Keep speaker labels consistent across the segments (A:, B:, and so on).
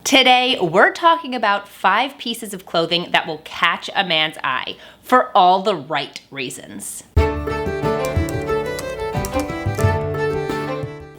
A: Today, we're talking about 5 pieces of clothing that will catch a man's eye for all the right reasons.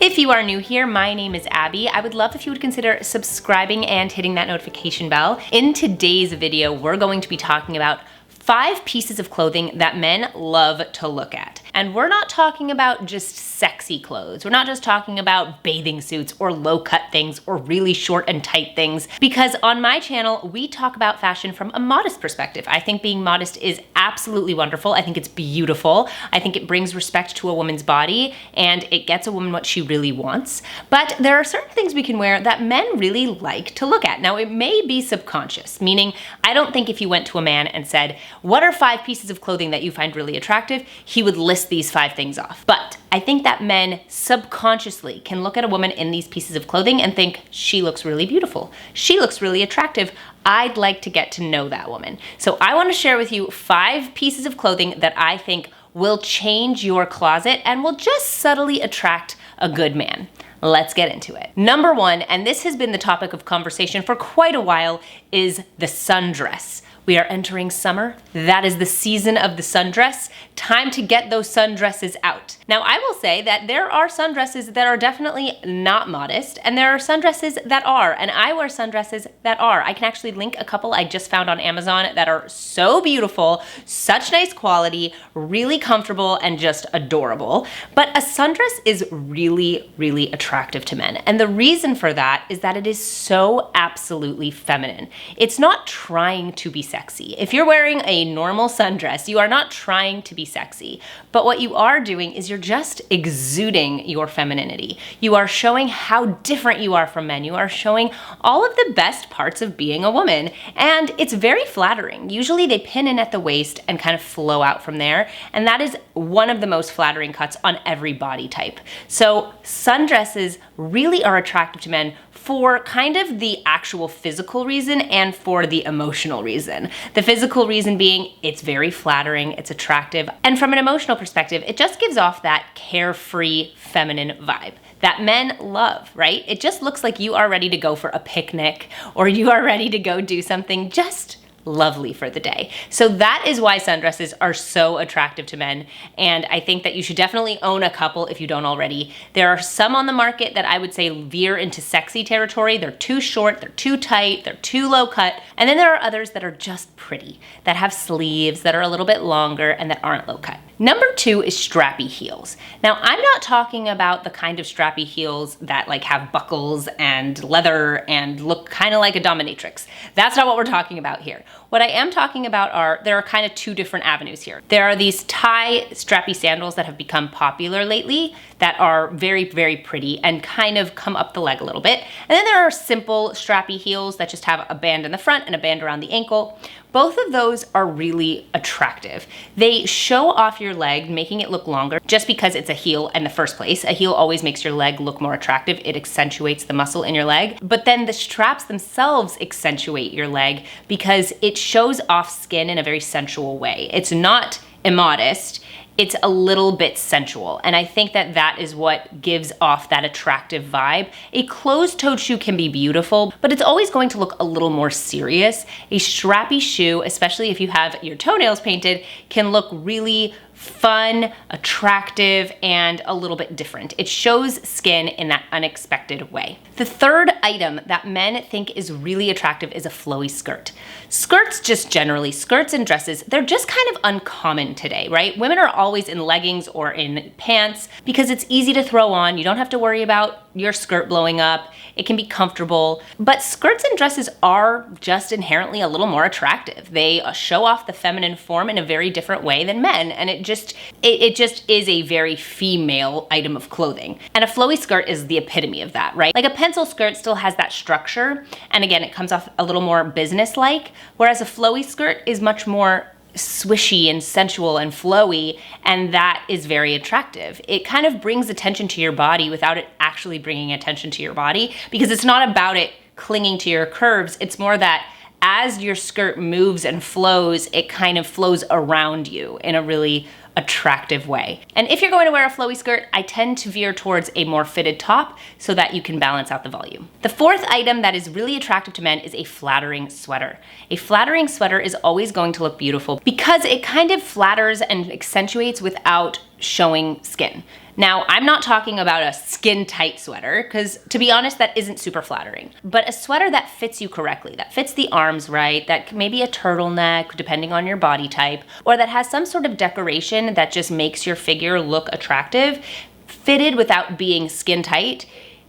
A: If you are new here, my name is Abby. I would love if you would consider subscribing and hitting that notification bell. In today's video, we're going to be talking about 5 pieces of clothing that men love to look at. And we're not talking about just sexy clothes. We're not just talking about bathing suits or low-cut things or really short and tight things, because on my channel, we talk about fashion from a modest perspective. I think being modest is absolutely wonderful. I think it's beautiful. I think it brings respect to a woman's body and it gets a woman what she really wants. But there are certain things we can wear that men really like to look at. Now, it may be subconscious, meaning I don't think if you went to a man and said, "What are 5 pieces of clothing that you find really attractive?" he would list these 5 things off. But I think that men subconsciously can look at a woman in these pieces of clothing and think, she looks really beautiful. She looks really attractive. I'd like to get to know that woman. So I want to share with you 5 pieces of clothing that I think will change your closet and will just subtly attract a good man. Let's get into it. Number 1, and this has been the topic of conversation for quite a while, is the sundress. We are entering summer. That is the season of the sundress. Time to get those sundresses out. Now, I will say that there are sundresses that are definitely not modest, and there are sundresses that are, and I wear sundresses that are. I can actually link a couple I just found on Amazon that are so beautiful, such nice quality, really comfortable, and just adorable. But a sundress is really, really attractive to men. And the reason for that is that it is so absolutely feminine. It's not trying to be sexy. If you're wearing a normal sundress, you are not trying to be sexy. But what you are doing is you're just exuding your femininity. You are showing how different you are from men. You are showing all of the best parts of being a woman. And it's very flattering. Usually they pin in at the waist and kind of flow out from there. And that is one of the most flattering cuts on every body type. So sundresses really are attractive to men for kind of the actual physical reason and for the emotional reason. The physical reason being it's very flattering, it's attractive, and from an emotional perspective, it just gives off that carefree feminine vibe that men love, right? It just looks like you are ready to go for a picnic or you are ready to go do something just lovely for the day. So that is why sundresses are so attractive to men, and I think that you should definitely own a couple if you don't already. There are some on the market that I would say veer into sexy territory. They're too short, they're too tight, they're too low cut, and then there are others that are just pretty, that have sleeves, that are a little bit longer, and that aren't low cut. Number 2 is strappy heels. Now, I'm not talking about the kind of strappy heels that like have buckles and leather and look kind of like a dominatrix. That's not what we're talking about here. What I am talking about there are kind of 2 different avenues here. There are these tie strappy sandals that have become popular lately that are very, very pretty and kind of come up the leg a little bit. And then there are simple strappy heels that just have a band in the front and a band around the ankle. Both of those are really attractive. They show off your leg, making it look longer just because it's a heel in the first place. A heel always makes your leg look more attractive. It accentuates the muscle in your leg. But then the straps themselves accentuate your leg because it shows off skin in a very sensual way. It's not immodest. It's a little bit sensual, and I think that that is what gives off that attractive vibe. A closed-toed shoe can be beautiful, but it's always going to look a little more serious. A strappy shoe, especially if you have your toenails painted, can look really fun, attractive, and a little bit different. It shows skin in that unexpected way. The third item that men think is really attractive is a flowy skirt. Skirts just generally, skirts and dresses, they're just kind of uncommon today, right? Women are always in leggings or in pants because it's easy to throw on. You don't have to worry about your skirt blowing up. It can be comfortable, but skirts and dresses are just inherently a little more attractive. They show off the feminine form in a very different way than men, and it just is a very female item of clothing. And a flowy skirt is the epitome of that, right? Like a pencil skirt still has that structure, and again, it comes off a little more business-like, whereas a flowy skirt is much more swishy and sensual and flowy, and that is very attractive. It kind of brings attention to your body without it actually bringing attention to your body, because it's not about it clinging to your curves. It's more that as your skirt moves and flows, it kind of flows around you in a really attractive way. And if you're going to wear a flowy skirt, I tend to veer towards a more fitted top so that you can balance out the volume. The fourth item that is really attractive to men is a flattering sweater. A flattering sweater is always going to look beautiful because it kind of flatters and accentuates without showing skin. Now, I'm not talking about a skin tight sweater, because to be honest, that isn't super flattering, but a sweater that fits you correctly, that fits the arms right, that may be a turtleneck, depending on your body type, or that has some sort of decoration that just makes your figure look attractive, fitted without being skin tight,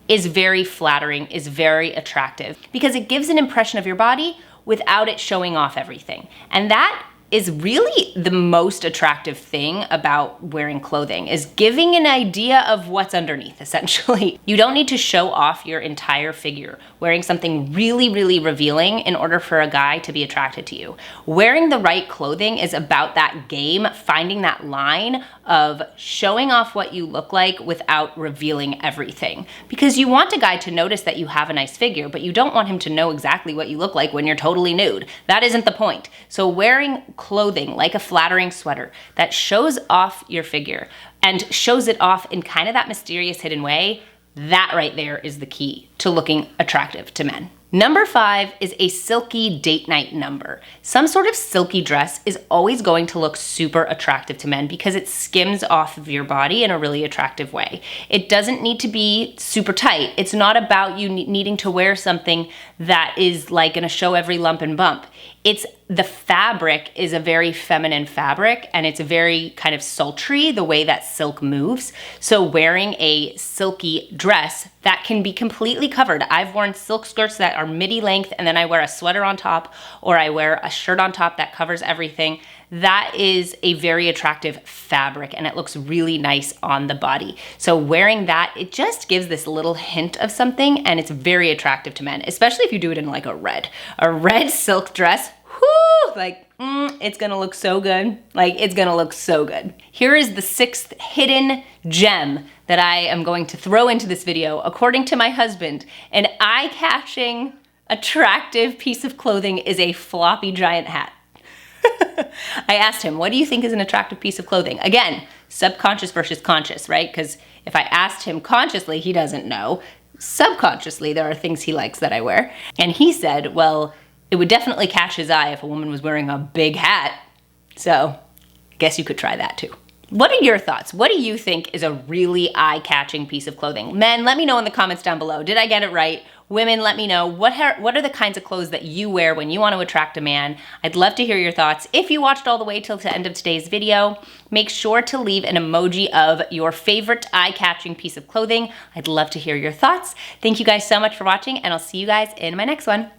A: is very flattering, is very attractive, because it gives an impression of your body without it showing off everything. And that is really the most attractive thing about wearing clothing, is giving an idea of what's underneath, essentially. You don't need to show off your entire figure wearing something really, really revealing in order for a guy to be attracted to you. Wearing the right clothing is about that game, finding that line of showing off what you look like without revealing everything. Because you want a guy to notice that you have a nice figure, but you don't want him to know exactly what you look like when you're totally nude. That isn't the point. So wearing clothing like a flattering sweater that shows off your figure and shows it off in kind of that mysterious hidden way, that right there is the key to looking attractive to men. Number 5 is a silky date night number. Some sort of silky dress is always going to look super attractive to men because it skims off of your body in a really attractive way. It doesn't need to be super tight. It's not about you needing to wear something that is like gonna show every lump and bump. It's the fabric is a very feminine fabric, and it's very kind of sultry the way that silk moves. So wearing a silky dress that can be completely covered. I've worn silk skirts that are midi length and then I wear a sweater on top, or I wear a shirt on top that covers everything. That is a very attractive fabric and it looks really nice on the body. So wearing that, it just gives this little hint of something, and it's very attractive to men, especially if you do it in like a red silk dress. Whoo, like, it's gonna look so good. Like, it's gonna look so good. Here is the 6th hidden gem that I am going to throw into this video. According to my husband, an eye-catching, attractive piece of clothing is a floppy giant hat. I asked him, what do you think is an attractive piece of clothing? Again, subconscious versus conscious, right? Because if I asked him consciously, he doesn't know. Subconsciously, there are things he likes that I wear. And he said, well, it would definitely catch his eye if a woman was wearing a big hat. So, guess you could try that too. What are your thoughts? What do you think is a really eye-catching piece of clothing? Men, let me know in the comments down below. Did I get it right? Women, let me know. What are the kinds of clothes that you wear when you want to attract a man? I'd love to hear your thoughts. If you watched all the way till the end of today's video, make sure to leave an emoji of your favorite eye-catching piece of clothing. I'd love to hear your thoughts. Thank you guys so much for watching, and I'll see you guys in my next one.